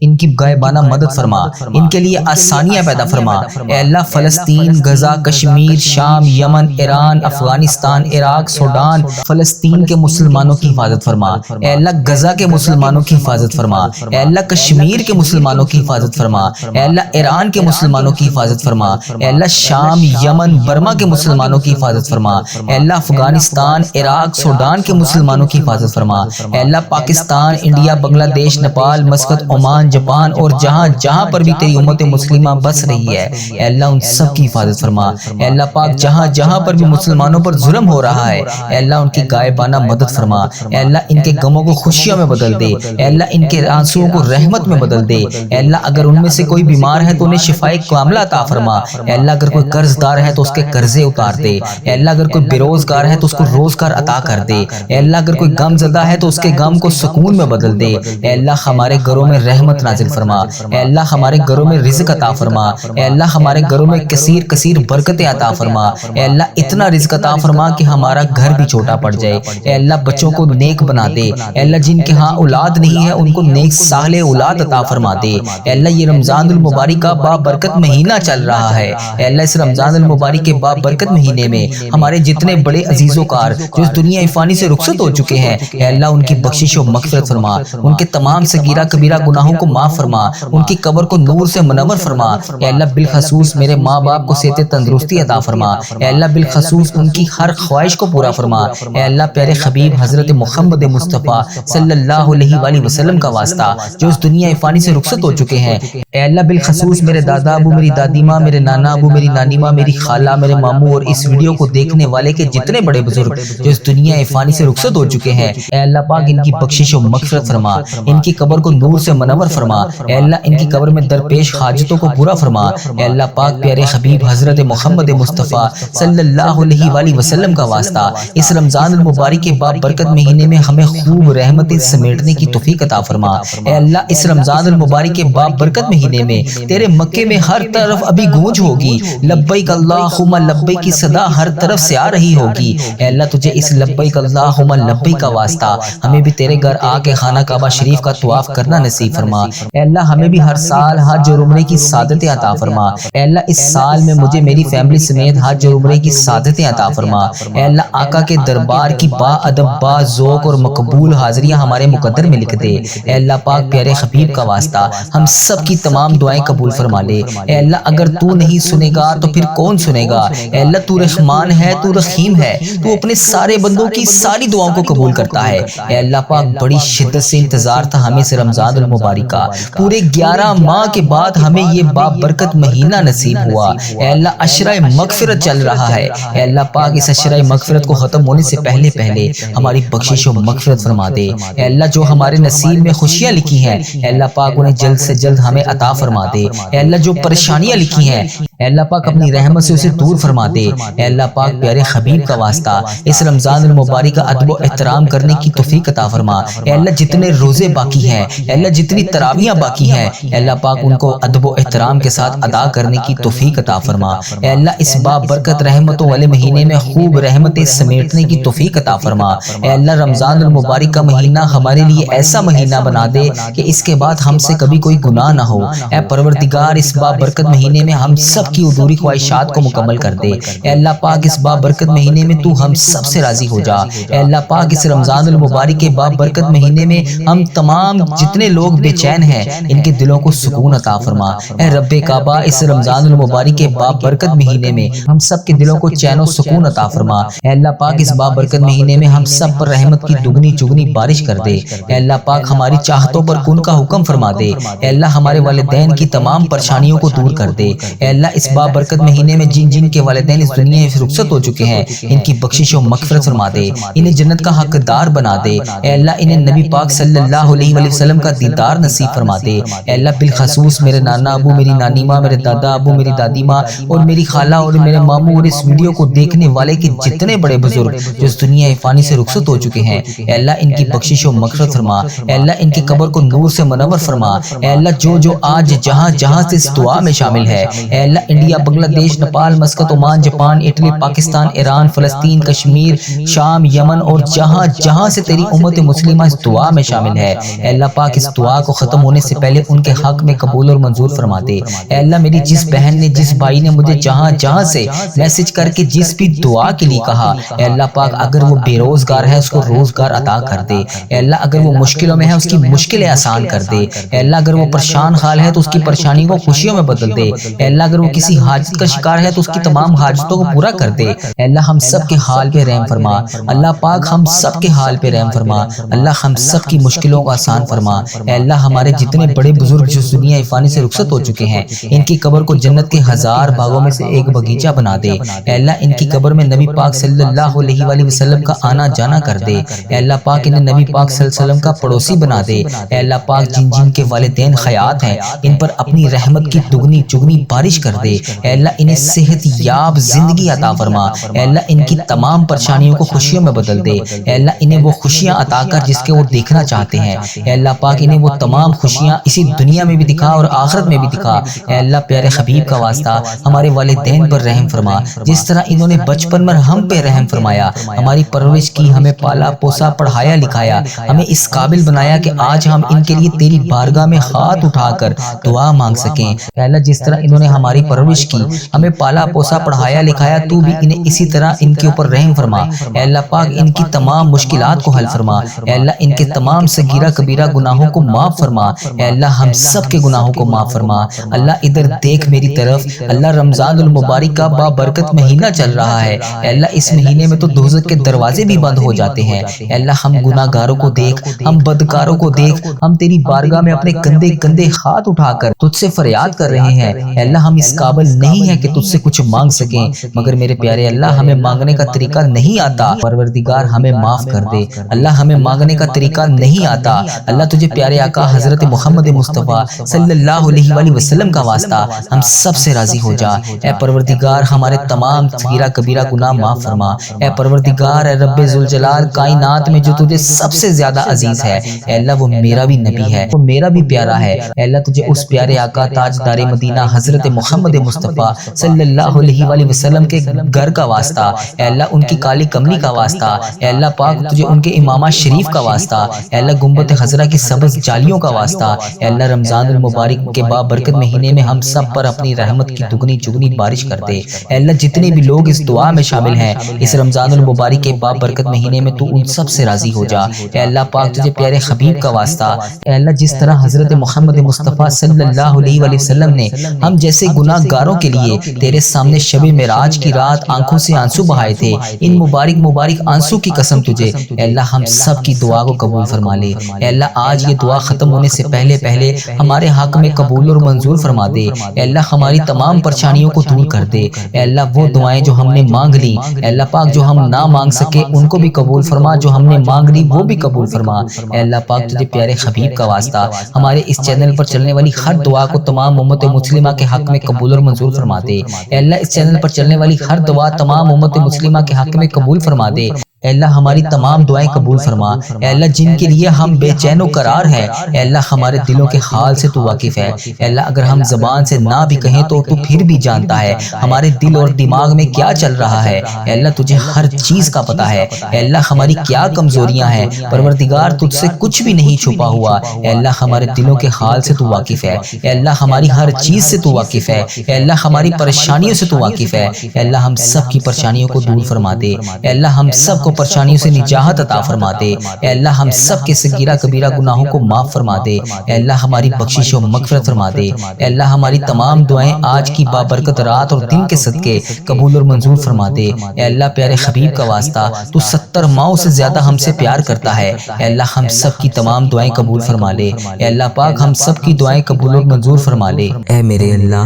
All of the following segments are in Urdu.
ان کی غائبانہ مدد فرما، ان کے لیے آسانیاں پیدا فرما۔ اے اللہ فلسطین، غزہ، کشمیر، شام، یمن، ایران، افغانستان، عراق، سوڈان، فلسطین کے مسلمانوں کی حفاظت فرما۔ اے اللہ غزہ کے مسلمانوں کی حفاظت فرما۔ اے اللہ کشمیر کے مسلمانوں کی حفاظت فرما۔ اے اللہ ایران کے مسلمانوں کی حفاظت فرما۔ اے اللہ شام، یمن، برما کے مسلمانوں کی حفاظت فرما۔ اے اللہ افغانستان، عراق، سوڈان کے مسلمانوں کی حفاظت فرما۔ اے اللہ پاکستان، انڈیا، بنگلہ دیش، نیپال، مسقط، عمان، جاپان اور جہاں جہاں پر بھی تیری امت مسلمہ بس رہی ہے، اے اللہ ان سب کی حفاظت فرما۔ اے اللہ پاک جہاں جہاں پر بھی مسلمانوں پر ظلم ہو رہا ہے، اے اللہ ان کی غائبانہ مدد فرما۔ اے اللہ ان کے غموں کو خوشیوں میں بدل دے، اے اللہ ان کے آنسوؤں کو رحمت میں بدل دے۔ اے اللہ اگر ان میں سے کوئی بیمار ہے تو انہیں شفائے کاملہ عطا فرما۔ اے اللہ اگر کوئی قرض دار ہے تو اس کے قرضے اتار دے۔ اے اللہ اگر کوئی بے روزگار ہے تو اس کو روزگار عطا کر دے۔ اے اللہ اگر کوئی غم زدہ ہے تو اس کے غم کو سکون میں بدل دے۔ اے اللہ ہمارے گھروں میں رحمت نازل فرما۔ اے اللہ ہمارے گھروں میں رزق عطا فرما۔ اے اللہ ہمارے گھروں میں کثیر برکتیں عطا فرما۔ اے اللہ اتنا رزق عطا فرما کہ ہمارا گھر بھی چھوٹا پڑ جائے۔ اے اللہ بچوں کو نیک بنا دے۔ اے اللہ جن کے ہاں اولاد نہیں ہے ان کو نیک صالح اولاد عطا فرما دے۔ اے اللہ یہ رمضان المبارک کا بابرکت مہینہ چل رہا ہے، اے اللہ اس رمضان المبارک کے بابرکت مہینے میں ہمارے جتنے بڑے عزیز و کار جو اس دنیا فانی سے رخصت ہو چکے ہیں، اے اللہ ان کی بخشش و مغفرت فرما، ان کے تمام صغیرہ کبیرہ گناہوں کو معاف فرما، ان کی قبر کو نور سے منور فرما۔ اے اللہ بالخصوص میرے ماں باپ کو صحت تندرستی عطا فرما۔ اے اللہ بالخصوص ان کی ہر خواہش کو پورا فرما۔ اے اللہ پیارے حبیب حضرت محمد مصطفیٰ صلی اللہ علیہ وآلہ وسلم کا واسطہ جو اس دنیا فانی سے رخصت ہو چکے ہیں، اے اللہ بالخصوص میرے دادا ابو، میری دادی ماں، میرے نانا ابو، میری نانی ماں، میری خالہ، میرے ماموں اور اس ویڈیو کو دیکھنے والے کے جتنے بڑے بزرگ جو اس دنیا فانی سے رخصت ہو چکے ہیں، اے اللہ پاک ان کی بخشش و مغفرت فرما، ان کی قبر کو نور سے منور فرما۔ اے اللہ ان کی قبر میں درپیش حاجتوں کو پورا فرما۔ اے اللہ پاک پیارے حبیب حضرت محمد مصطفیٰ صلی اللہ علیہ وآلہ وسلم کا واسطہ اس رمضان المبارک کے بابرکت مہینے میں ہمیں خوب رحمتیں سمیٹنے کی توفیق عطا فرما۔ اے اللہ اس رمضان المبارک کے بابرکت مہینے میں تیرے مکے میں ہر طرف ابھی گونج ہوگی، لبیک اللہم لبیک کی صدا ہر طرف سے آ رہی ہوگی۔ اے اللہ تجھے اس لبیک اللہم لبیک کا واسطہ ہمیں بھی تیرے گھر آ کے خانہ کعبہ شریف کا طواف کرنا نصیب فرما۔ اے اللہ ہمیں بھی ہر سال حج اور عمرے کی سعادتیں عطا فرما۔ اے اللہ اس سال میں مجھے میری فیملی سمیت حج اور عمرے کی سعادتیں عطا فرما۔ اے اللہ آقا کے دربار کی با ادب، با ذوق اور مقبول حاضریاں ہمارے مقدر میں لکھ دے۔ اے اللہ پاک پیارے حبیب کا واسطہ ہم سب کی تمام دعائیں قبول فرما لے۔ اے اللہ اگر تو نہیں سنے گا تو پھر کون سنے گا؟ اے اللہ تو رحمان ہے، تو رحیم ہے، تو اپنے سارے بندوں کی ساری دعاؤں کو قبول کرتا ہے۔ اے اللہ پاک بڑی شدت سے انتظار تھا ہمیں سے رمضان المبارک کا، پورے 11 ماہ کے بعد ہمیں یہ بابرکت مہینہ نصیب ہوا۔ اے اللہ عشرہ مغفرت چل رہا ہے، اے اللہ پاک اس عشرہ مغفرت کو ختم ہونے سے پہلے ہماری بخشش و مغفرت فرما دے۔ اے اللہ جو ہمارے نصیب میں خوشیاں لکھی ہیں، اے اللہ پاک انہیں جلد سے جلد ہمیں عطا فرما دے۔ اے اللہ جو پریشانیاں لکھی ہیں، اے اللہ پاک اپنی رحمت سے اسے دور فرما دے۔ اے اللہ پاک پیارے حبیب کا واسطہ اس رمضان المبارک کا ادب و احترام کرنے کی توفیق عطا فرما۔ اے اللہ جتنے روزے باقی ہیں، اے اللہ جتنی تراویحاں باقی ہیں، اے اللہ پاک ان کو ادب و احترام کے ساتھ ادا کرنے کی توفیق عطا فرما۔ اے اللہ اس بابرکت رحمتوں والے مہینے میں خوب رحمتیں سمیٹنے کی توفیق عطا فرما۔ اے اللہ رمضان المبارک کا مہینہ ہمارے لیے ایسا مہینہ بنا دے کہ اس کے بعد ہم سے کبھی کوئی گناہ نہ ہو۔ اے پروردگار اس بابرکت مہینے میں ہم سب کی ادھوری خواہشات کو مکمل کر دے۔ اے اللہ پاک اس بابرکت مہینے میں تو ہم سب سے راضی ہو جا۔ اے اللہ پاک اس رمضان المبارک کے بابرکت مہینے میں ہم تمام جتنے لوگ بے چین ہیں ان کے دلوں کو سکون عطا فرما۔ اے رب کعبہ اس رمضان المبارک کے بابرکت مہینے میں ہم سب کے دلوں کو چین و سکون عطا فرما۔ اے اللہ پاک اس بابرکت مہینے میں ہم سب پر رحمت کی دگنی چگنی بارش کر دے۔ اے اللہ پاک ہماری چاہتوں پر کن کا حکم فرما دے۔ اے اللہ ہمارے والدین کی تمام پریشانیوں کو دور کر دے۔ اے اللہ اس بابرکت مہینے میں جن جن کے والدین اس دنیا سے رخصت ہو چکے ہیں ان کی بخشش و مغفرت فرما دے، انہیں جنت کا حقدار بنا دے۔ اے اللہ انہیں نبی پاک صلی اللہ علیہ وآلہ وسلم کا دیدار نصیب فرما دے۔ اے اللہ بالخصوص میرے نانا ابو، میری نانی ماں، میرے دادا ابو، میری دادی ماں اور میری خالہ اور میرے ماموں اور اس ویڈیو کو دیکھنے والے کے جتنے بڑے بزرگ جو اس دنیا فانی سے رخصت ہو چکے ہیں، اے اللہ ان کی بخشش و مغفرت فرما۔ اے اللہ ان کی قبر کو نور سے منور فرما۔ اے اللہ جو آج جہاں جہاں سے اس دعا میں شامل ہے، اے اللہ انڈیا، بنگلہ دیش، Nepal, Muscat, Oman, Japan, Italy, Pakistan, Iran, فلسطین، کشمیر، شام، یمن اور جہاں جہاں سے تیری امت مسلمہ اس دعا میں شامل ہے، اے اللہ پاک اس دعا کو ختم ہونے سے پہلے ان کے حق میں قبول اور منظور فرما دے۔ اے اللہ میری جس بہن نے جس بھائی نے مجھے جہاں جہاں سے میسج کر کے جس بھی دعا کے لیے کہا، اے اللہ پاک اگر وہ بے روزگار ہے اس کو روزگار عطا کر دے۔ اے اللہ اگر وہ مشکلوں میں ہے اس کی مشکلیں آسان کر دے۔ اے اللہ اگر وہ پریشان حال ہے تو اس کی پریشانی کو خوشیوں میں بدل دے۔ اے اللہ اگر وہ کسی حاجت کا شکار ہے تو اس کی تمام حاجتوں کو پورا کر دے۔ اے اللہ ہم سب کے حال پہ رحم فرما۔ اللہ پاک ہم سب کے حال پہ رحم فرما۔ اللہ ہم سب کی مشکلوں کو آسان فرما۔ اے اللہ ہمارے جتنے بڑے بزرگ جو دنیا فانی سے رخصت ہو چکے ہیں ان کی قبر کو جنت کے 1000 باغوں میں سے ایک باغیچہ بنا دے۔ اے اللہ ان کی قبر میں نبی پاک صلی اللہ علیہ وآلہ وسلم کا آنا جانا کر دے۔ اے اللہ پاک انہیں نبی پاک صلی اللہ علیہ وسلم کا پڑوسی بنا دے۔ اے اللہ پاک جن جن کے والدین حیات ہیں ان پر اپنی رحمت کی دگنی چگنی بارش کر دے۔ اے اللہ انہیں صحت یاب زندگی عطا فرما۔ اے اللہ ان کی تمام پریشانیوں کو خوشیوں میں بدل دے۔ اے اللہ انہیں وہ خوشیاں عطا کر جس کے وہ دیکھنا چاہتے ہیں۔ اے اللہ پاک انہیں وہ تمام خوشیاں اسی دنیا میں بھی دکھا اور آخرت میں بھی دکھا۔ اے اللہ پیارے حبیب کا واسطہ ہمارے والدین پر رحم فرما، جس طرح انہوں نے بچپن میں ہم پہ رحم فرمایا، ہماری پرورش کی، ہمیں پالا پوسا پڑھایا لکھایا، ہمیں اس قابل بنایا کہ آج ہم ان کے لیے تیری بارگاہ میں ہاتھ اٹھا کر دعا مانگ سکیں۔ اے اللہ جس طرح انہوں نے ہماری پرورش کی، ہمیں پالا پوسا پڑھایا لکھایا، تو بھی انہیں اسی طرح ان کے اوپر رحم فرما۔ اے اللہ پاک ان کی تمام مشکلات کو حل فرما۔ اے اللہ ان کے تمام صغیرہ کبیرہ گناہوں کو معاف فرما۔ اے اللہ ہم سب کے گناہوں کو معاف فرما۔ اللہ ادھر دیکھ میری طرف، اللہ رمضان المبارک کا بابرکت مہینہ چل رہا ہے۔ اے اللہ اس مہینے میں تو دوزخ کے دروازے بھی بند ہو جاتے ہیں۔ اے اللہ ہم گناہ گاروں کو دیکھ، ہم بدکاروں کو دیکھ، ہم تیری بارگاہ میں اپنے گندے گندے ہاتھ اٹھا کر تجھ سے فریاد کر رہے ہیں۔ اے اللہ ہم اس قابل نہیں ہیں کہ تجھ سے کچھ مانگ سکیں، مگر میرے پیارے اللہ ہمیں مانگنے کا طریقہ نہیں آتا، پروردگار ہمیں معاف کر دے۔ اللہ ہمیں مانگنے کا طریقہ نہیں آتا۔ اللہ تجھے پیارے آقا حضرت محمد مصطفیٰ صلی اللہ علیہ وآلہ وسلم کا واسطہ ہم سب سے راضی ہو جا۔ اے پروردگار ہمارے تمام صغیرہ کبیرہ گناہ معاف فرما۔ اے پروردگار اے رب ذوالجلال کائنات میں جو تجھے سب سے زیادہ عزیز ہے، اے اللہ وہ میرا بھی نبی ہے، وہ میرا بھی پیارا ہے۔ اے اللہ تجھے اس پیارے آقا تاجدار مدینہ حضرت محمد مصطفیٰ صلی اللہ علیہ وآلہ وسلم کے گھر کا واسطہ، اے اللہ ان کی کالی کملی کا واسطہ، اے اللہ پاک تجھے ان کے امامہ شریف کا واسطہ، اے اللہ گنبد خضرا کی سبز جالیوں کا واسطہ، اے اللہ رمضان المبارک کے بابرکت مہینے میں ہم سب پر اپنی رحمت کی دگنی چگنی بارش کر دے۔ اے اللہ جتنے بھی لوگ اس دعا میں شامل ہیں اس رمضان المبارک کے بابرکت مہینے میں تو ان سب سے راضی ہو جا۔ اے اللہ پاک تجھے پیارے حبیب کا واسطہ، اے اللہ جس طرح حضرت محمد مصطفیٰ صلی اللہ علیہ وآلہ وسلم نے ہم جیسے گناہ گاروں کے لیے تیرے سامنے شب معراج کی رات آنکھوں سے آنسو بہائے تھے، ان مبارک مبارک آنسو کی قسم تجھے اے اللہ ہم سب کی دعا کو قبول فرما لے۔ اے اللہ آج یہ دعا ختم ہونے سے پہلے پہلے ہمارے حق میں قبول اور منظور فرما دے۔ اے اللہ ہماری تمام پریشانیوں کو دور کر دے۔ اے اللہ وہ دعائیں جو ہم نے مانگ لی، اے اللہ پاک جو ہم نہ مانگ سکے ان کو بھی قبول فرما، جو ہم نے مانگ لی وہ بھی قبول فرما۔ اے اللہ پاک تجھے پیارے حبیب کا واسطہ ہمارے اس چینل پر چلنے والی ہر دعا کو تمام امت مسلمہ کے حق میں قبول اور منظور فرما دے۔ اے اللہ اس چینل پر چلنے والی ہر دعا تمام امت مسلمہ کے حق میں قبول فرما دے۔ اے اللہ ہماری تمام دعائیں قبول فرما۔ اے اللہ جن کے لیے ہم بے چین و قرار ہیں، اے اللہ ہمارے دلوں کے حال سے تو واقف ہے۔ اے اللہ اگر ہم زبان سے نہ بھی کہیں تو پھر بھی جانتا ہے ہمارے دل اور دماغ میں کیا چل رہا ہے۔ اے اللہ تجھے ہر چیز کا پتہ ہے۔ اے اللہ ہماری کیا کمزوریاں ہیں، پروردگار تجھ سے کچھ بھی نہیں چھپا ہوا۔ اے اللہ ہمارے دلوں کے حال سے تو واقف ہے۔ اے اللہ ہماری ہر چیز سے تو واقف ہے۔ اے اللہ ہماری پریشانیوں سے تو واقف ہے۔ اے اللہ ہم سب کی پریشانیوں کو دور فرما دے۔ اے اللہ ہم سب کو پریشانیوں سے نجات عطا فرما دے۔ اے اللہ ہم سب کے صغیرہ کبیرہ گناہوں کو معاف فرما دے۔ اے اللہ ہماری بخشش و مغفرت فرما دے۔ اے اللہ ہماری تمام دعائیں آج کی بابرکت رات اور دن کے صدقے قبول اور منظور فرما دے۔ اے اللہ پیارے حبیب کا واسطہ تو 70 ماؤں سے زیادہ ہم سے پیار کرتا ہے۔ اے اللہ ہم سب کی تمام دعائیں قبول فرما لے۔ اے اللہ پاک ہم سب کی دعائیں قبول اور منظور فرما لے۔ اے میرے اللہ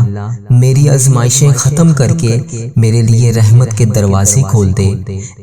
میری آزمائشیں ختم کر کے میرے لیے رحمت کے دروازے کھول دے۔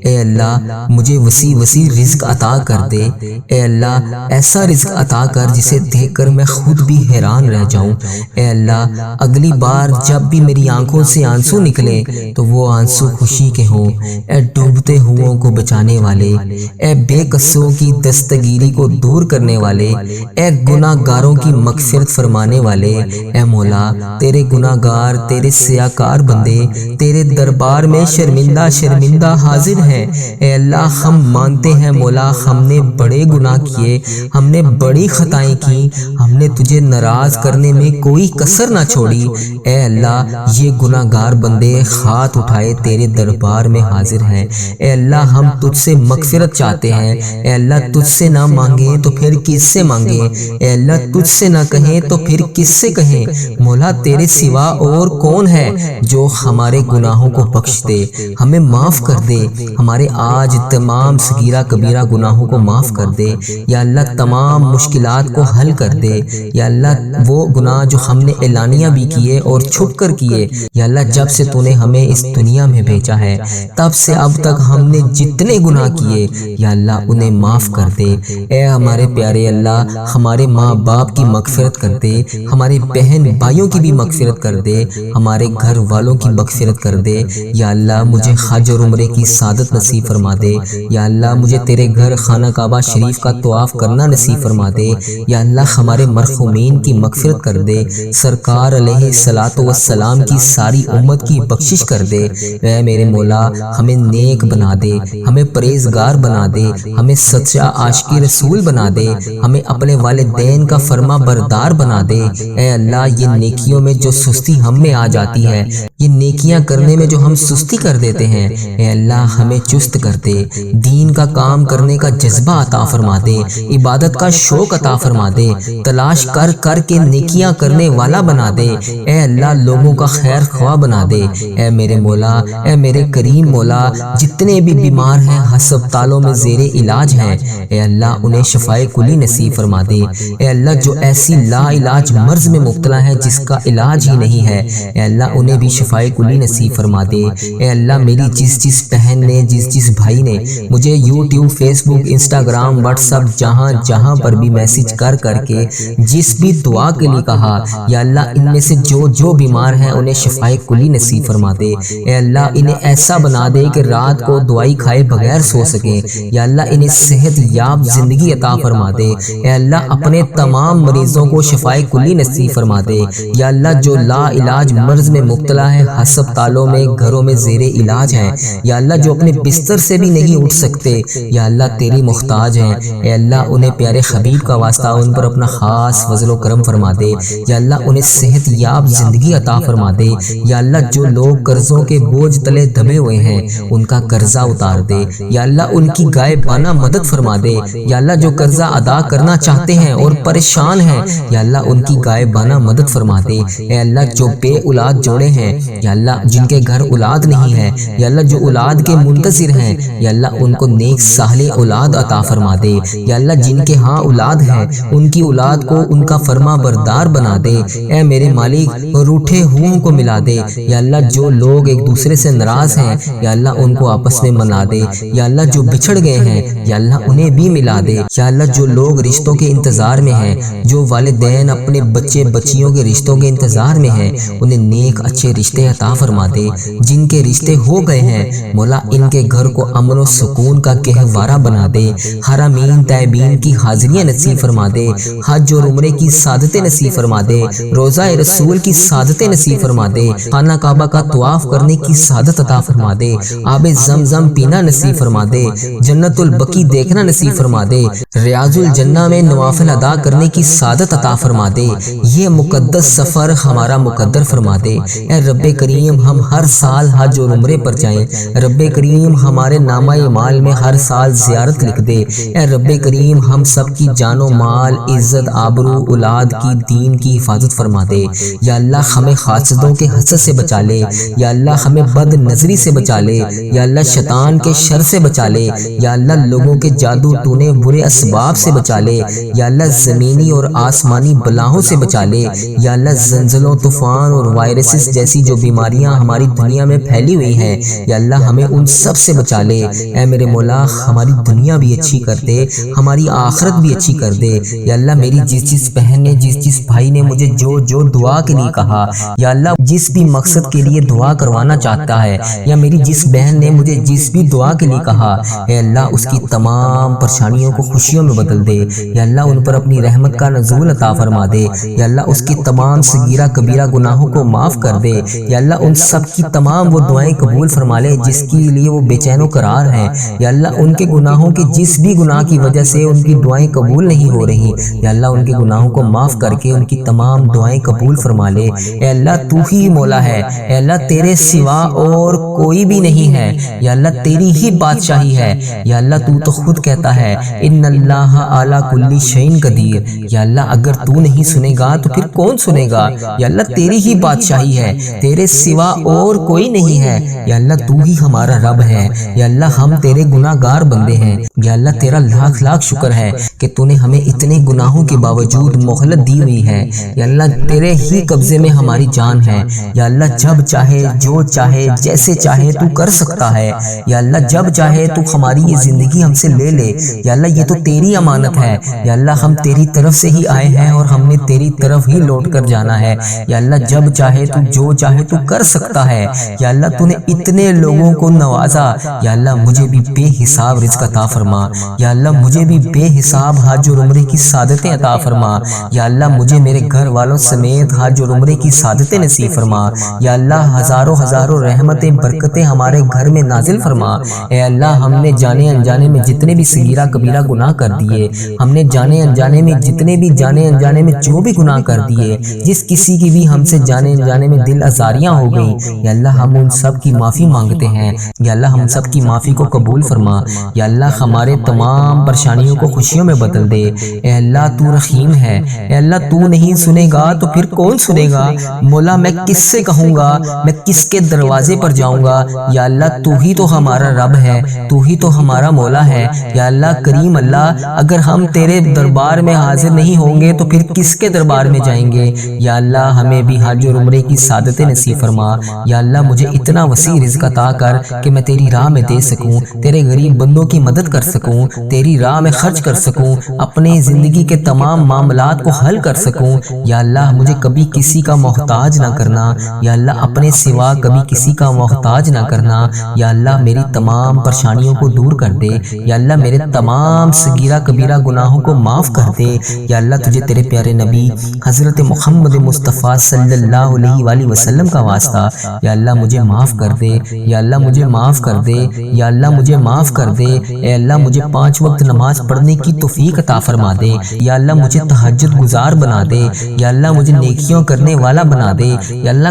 اے اللہ مجھے وسیع وسیع رزق عطا کر دے۔ اے اللہ ایسا رزق عطا کر جسے دیکھ کر میں خود بھی حیران رہ جاؤں۔ اے اللہ اگلی بار جب بھی میری آنکھوں سے آنسو نکلے تو وہ آنسو خوشی کے ہوں۔ اے ڈوبتے ہوئوں کو بچانے والے، اے بے قصوں کی دستگیری کو دور کرنے والے، اے گناہ گاروں کی مغفرت فرمانے والے، اے مولا تیرے گناہ گار تیرے سیاکار بندے تیرے دربار میں شرمندہ شرمندہ حاضر ہیں۔ اے اللہ ہم مانتے ہیں مولا ہم نے بڑے گناہ کیے، ہم نے بڑی خطائیں کی، ہم نے تجھے ناراض کرنے میں کوئی کسر نہ چھوڑی۔ اے اللہ یہ گناہ گار بندے ہاتھ اٹھائے تیرے دربار میں حاضر ہیں۔ اے اللہ ہم تجھ سے مغفرت چاہتے ہیں۔ اے اللہ تجھ سے نہ مانگیں تو پھر کس سے مانگیں؟ اے اللہ تجھ سے نہ کہیں تو پھر کس سے کہیں؟ مولا تیرے سوا اور کون ہے جو ہمارے گناہوں کو بخش دے، ہمیں معاف کر دے، ہمارے آج تمام صغیرہ کبیرہ گناہوں کو معاف کر دے۔ یا اللہ تمام مشکلات کو حل کر دے۔ یا اللہ وہ گناہ جو ہم نے اعلانیہ بھی کیے اور چھپ کر کیے، یا اللہ جب سے تو نے ہمیں اس دنیا میں بھیجا ہے تب سے اب تک ہم نے جتنے گناہ کیے یا اللہ انہیں معاف کر دے۔ اے ہمارے پیارے اللہ ہمارے ماں باپ کی مغفرت کر دے، ہمارے بہن بھائیوں کی بھی مغفرت کر دے، ہمارے گھر والوں کی مغفرت کر دے۔ یا اللہ مجھے حج اور عمرے کی سعادت نصیب فرما دے۔ یا اللہ مجھے تیرے گھر خانہ کعبہ شریف کا طواف کرنا نصیب فرما دے۔ یا اللہ ہمارے مرحومین کی مغفرت کر دے، سرکار علیہ الصلوۃ والسلام کی ساری امت کی بخشش کر دے۔ اے میرے مولا ہمیں نیک بنا دے، ہمیں پرہیزگار بنا دے، ہمیں سچا عاشق رسول بنا دے، ہمیں اپنے والدین کا فرما بردار بنا دے۔ اے اللہ یہ نیکیوں میں جو سستی ہم میں آ جاتی ہے، یہ نیکیاں کرنے میں جو ہم سستی کر دیتے ہیں، اے اللہ ہمیں چست کر دے، دین کا کام کرنے کا جذبہ عطا فرما دے، عبادت کا شوق عطا فرما دے، تلاش کر کر کے نیکیاں کرنے والا بنا دے۔ اے اللہ لوگوں کا خیر خواہ بنا دے۔ اے میرے مولا، اے میرے کریم مولا، جتنے بھی بیمار ہیں ہسپتالوں میں زیر علاج ہیں، اے اللہ انہیں شفائے کلی نصیب فرما دے۔ اے اللہ جو ایسی لا علاج مرض میں مبتلا ہے جس کا علاج ہی نہیں ہے، اے اللہ انہیں بھی شفائے کلی نصیب فرما دے۔ اے اللہ میری جس بہن نے جس بھائی نے مجھے یوٹیوب، فیس بک، انسٹاگرام، واٹس ایپ جہاں پر بھی میسج کر کے جس بھی دعا کے لیے کہا، یا اللہ ان میں سے جو بیمار ہیں انہیں شفائے کلی نصیب فرما دے۔ اے اللہ انہیں ایسا بنا دے کہ رات کو دوائی کھائے بغیر سو سکیں۔ یا اللہ انہیں صحت یاب زندگی عطا فرما دے۔ اے اللہ اپنے تمام مریضوں کو شفائے کلی نصیب فرما دے۔ یا اللہ جو لا علاج مرض میں مبتلا ہے ہسپتالوں میں، گھروں میں زیر علاج ہیں، یا اللہ جو اپنے بستر سے بھی نہیں اٹھ سکتے، یا اللہ تیری محتاج ہیں، اے اللہ انہیں پیارے حبیب کا واسطہ ان پر اپنا خاص فضل و کرم فرما دے۔ یا اللہ انہیں صحت یاب زندگی عطا فرما دے۔ یا اللہ جو لوگ قرضوں کے بوجھ تلے دبے ہوئے ہیں ان کا قرضہ اتار دے۔ یا اللہ ان کی غائبانہ مدد فرما دے۔ یا اللہ جو قرضہ ادا کرنا چاہتے ہیں اور پریشان ہیں، یا اللہ ان کی غائبانہ مدد فرما دے۔ اے اللہ جو بے اولاد جوڑے ہیں، یا اللہ جن کے گھر اولاد نہیں ہے، یا اللہ جو اولاد کے منتظر ہیں، یا اللہ ان کو نیک صالح اولاد عطا فرما دے۔ یا اللہ جن کے ہاں اولاد ہے ان کی اولاد کو ان کا فرما بردار بنا دے۔ اے میرے مالک روٹھے ہوں کو ملا دے۔ یا اللہ جو لوگ ایک دوسرے سے ناراض ہیں، یا اللہ ان کو آپس میں منا دے۔ یا اللہ جو بچھڑ گئے ہیں، یا اللہ انہیں بھی ملا دے۔ یا اللہ جو لوگ رشتوں کے انتظار میں ہیں، جو والدین اپنے بچے بچیوں کے رشتوں کے انتظار میں ہیں، انہیں نیک اچھے رشتے عطا فرما دے۔ جن کے رشتے ہو گئے ہیں مولا ان کے گھر کو امن و سکون کا گہوارہ بنا دے۔ حرمین طیبین کی حاضریاں نصیب فرما دے، حج اور عمرے کی سعادتیں نصیب فرما دے، روزہ رسول کی سعادتیں نصیب فرما دے، خانہ کعبہ کا طواف کرنے کی سعادت عطا فرما دے، آب زمزم پینا نصیب فرما دے، جنت البقیع دیکھنا نصیب فرما دے، ریاض الجنہ میں نوافل ادا کرنے کی سعادت عطا فرما دے۔ یہ مقدس سفر ہمارا مقدر فرما دے۔ اے رب کریم ہم ہر سال حج اور عمرے پر جائیں۔ رب کریم ہمارے نامہ اعمال میں ہر سال زیارت لکھ دے۔ اے رب کریم ہم سب کی جان و مال، عزت، آبرو، اولاد کی، دین کی حفاظت فرما دے۔ یا اللہ ہمیں حاسدوں کے حسد سے بچا لے۔ یا اللہ ہمیں بد نظری سے بچا لے۔ یا اللہ شیطان کے شر سے بچا لے۔ یا اللہ لوگوں کے جادو ٹونے برے اسباب سے بچا لے۔ یا اللہ زمینی اور آسمانی بلاؤں سے بچا لے۔ یا اللہ زلزلوں، طوفان اور وائرسز جیسی جو بیماریاں ہماری دنیا میں پھیلی ہوئی ہیں، یا اللہ ہمیں ان سب سے بچا لے۔ اے میرے مولا ہماری دنیا بھی اچھی کر دے، ہماری آخرت بھی اچھی کر دے۔ یا اللہ میری جس بہن نے جس بھائی نے مجھے جو دعا کے لیے کہا، یا اللہ جس بھی مقصد کے لیے دعا کروانا چاہتا ہے، یا میری جس بہن نے مجھے جس بھی دعا کے لیے کہا، اے اللہ اس کی تمام پریشانیوں کو خوشیوں میں بدل دے۔ یا اللہ ان پر اپنی رحمت کا نزول عطا فرما دے۔ یا اللہ اس کی تمام صغیرہ کبیرہ گناہوں کو معاف کر دے۔ یا اللہ ان سب کی تمام وہ دعائیں قبول فرما لے جس کے لیے وہ بے چین و قرار ہیں، یا اللہ ان کے گناہوں کے جس بھی گناہ کی وجہ سے ان کی دعائیں قبول نہیں ہو رہی، یا اللہ ان کے گناہوں کو معاف کر کے ان کی تمام دعائیں قبول فرما لے۔ اے اللہ تو ہی مولا ہے، اے اللہ تیرے سوا اور کوئی بھی نہیں ہے، یا اللہ تیری ہی بادشاہی ہے، یا اللہ تو خود کہتا ہے ان اللہ علی کل شیء قدیر، یا اللہ اگر تو نہیں سنے گا تو پھر کون سنے گا، یا اللہ تیری ہی بادشاہی ہے، تیرے سوا اور کوئی نہیں ہے، یا اللہ تو ہی ہمارا رب ہے، یا اللہ ہم تیرے گناہ گار بندے ہیں، یا اللہ تیرا لاکھ لاکھ شکر ہے کہ تو نے ہمیں اتنے گناہوں کے باوجود مہلت دی ہوئی ہے، یا اللہ تیرے ہی قبضے میں ہماری جان ہے، یا اللہ جب چاہے جو چاہے جیسے چاہے تو کر سکتا ہے، یا اللہ جب چاہے تو ہماری یہ زندگی ہم سے لے لے، یا اللہ یہ تو تیری امانت ہے، یا اللہ ہم تیری طرف سے ہی آئے ہیں اور ہم نے تیری طرف ہی لوٹ کر جانا ہے، یا اللہ جب چاہے تو جو چاہے تو کر سکتا ہے، یا اللہ تو نے اتنے لوگوں کو نوازا، یا اللہ مجھے بھی بے حساب رزق عطا فرما، یا اللہ مجھے بھی بے حساب حج اور عمرے کی سعادتیں عطا فرما، یا اللہ مجھے میرے گھر والوں سمیت حج اور عمرے کی سعادتیں نصیب فرما، یا اللہ ہزاروں ہزاروں رحمتیں برکتیں ہمارے گھر میں نازل فرما۔ اے اللہ ہم نے جانے انجانے میں جتنے بھی صغیرہ کبیرہ گناہ کر دیے، ہم نے جانے انجانے میں جتنے بھی جانے انجانے میں جو بھی گناہ کر دیے، جس کسی کی بھی ہم سے جانے انجانے میں دل آزاریاں ہو گئیں، یا اللہ ہم ان سب کی معافی مانگتے ہیں، یا اللہ ہم سب کی معافی کو قبول فرما، یا اللہ ہمارے تمام پریشانیوں کو خوشیوں میں بدل دے۔ اے اللہ تو رحیم ہے، اے اللہ تو نہیں سنے گا تو پھر کون سنے گا، مولا میں کس سے کہوں گا، میں کس کے دروازے پر جاؤں گا، یا اللہ تو ہی تو ہمارا رب ہے، تو ہی تو ہمارا مولا ہے، یا اللہ کریم اللہ اگر ہم تیرے دربار میں حاضر نہیں ہوں گے تو پھر کس کے دربار میں جائیں گے، یا اللہ ہمیں بھی حج اور عمرے کی سعادتیں نصیب فرما، یا اللہ مجھے اتنا وسیع رزق عطا کر کہ میں تیری راہ میں دے سکوں، تیرے غریب بندوں کی مدد کر سکوں، تیری راہ میں خرچ کر سکوں، اپنی زندگی کے تمام معاملات کو حل کر سکوں، یا اللہ مجھے کبھی کسی کا محتاج نہ کرنا، یا اللہ اپنے سوا کبھی کسی کا محتاج نہ کرنا، یا اللہ میری تمام پریشانیوں کو دور کر دے، یا اللہ میرے تمام صغیرہ کبیرہ گناہوں کو معاف کر دے، یا اللہ تجھے تیرے پیارے نبی حضرت محمد مصطفیٰ صلی اللہ علیہ وآلہ وسلم کا واسطہ، یا اللہ مجھے معاف کر دے، یا اللہ مجھے معاف کر دے، یا اللہ مجھے معاف کر دے، اے اللہ مجھے 5 وقت نماز پڑھنے کی توفیق عطا فرما دے، یا اللہ مجھے تہجد گزار بنا دے، یا اللہ مجھے نیکیوں کرنے والا بنا دے، یا اللہ